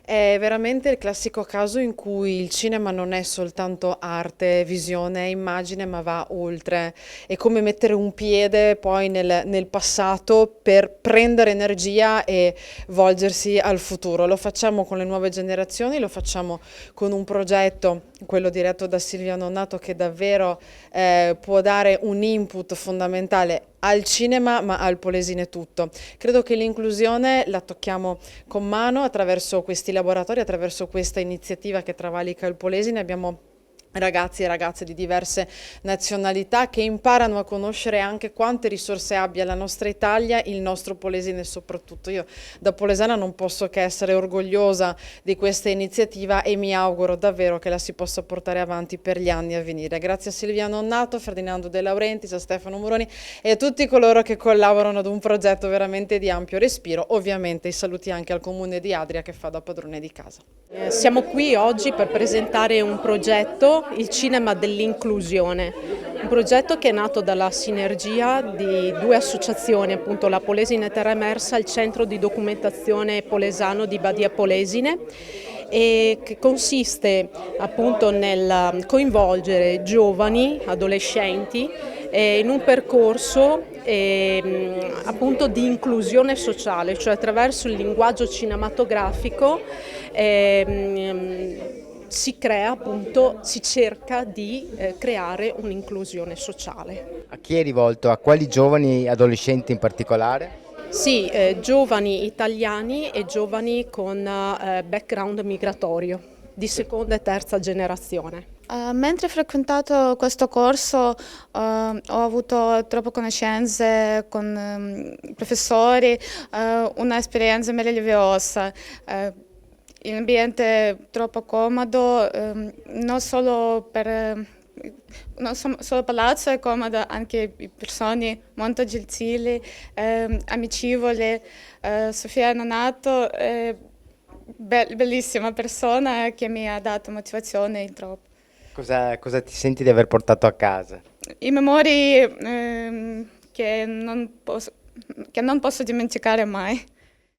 È veramente il classico caso in cui il cinema non è soltanto arte, visione, immagine, ma va oltre. È come mettere un piede poi nel passato per prendere energia e volgersi al futuro. Lo facciamo con le nuove generazioni, lo facciamo con un progetto, quello diretto da Silvia Nonnato, che davvero può dare un input fondamentale al cinema, ma al Polesine tutto. Credo che l'inclusione la tocchiamo con mano attraverso questi laboratori, attraverso questa iniziativa che travalica il Polesine. Abbiamo ragazzi e ragazze di diverse nazionalità che imparano a conoscere anche quante risorse abbia la nostra Italia, il nostro Polesine soprattutto. Io da polesana non posso che essere orgogliosa di questa iniziativa e mi auguro davvero che la si possa portare avanti per gli anni a venire. Grazie a Silvia Nonnato, Ferdinando De Laurentiis, a Stefano Moroni e a tutti coloro che collaborano ad un progetto veramente di ampio respiro. Ovviamente i saluti anche al Comune di Adria che fa da padrone di casa. Siamo qui oggi per presentare un progetto, il Cinema dell'Inclusione, un progetto che è nato dalla sinergia di due associazioni, appunto la Polesine Terra Emersa e il Centro di Documentazione Polesano di Badia Polesine, e che consiste appunto nel coinvolgere giovani, adolescenti in un percorso appunto di inclusione sociale, cioè attraverso il linguaggio cinematografico si crea appunto, si cerca di creare un'inclusione sociale. A chi è rivolto? A quali giovani e adolescenti in particolare? Sì, giovani italiani e giovani con background migratorio di seconda e terza generazione. Mentre ho frequentato questo corso ho avuto troppe conoscenze con professori, un'esperienza meravigliosa. L'ambiente è troppo comodo, non solo non solo palazzo è comodo, anche le persone molto gentili, amichevoli. Sofia Nonato è bellissima persona che mi ha dato motivazione troppo. Cosa ti senti di aver portato a casa? I memorie che non posso dimenticare mai.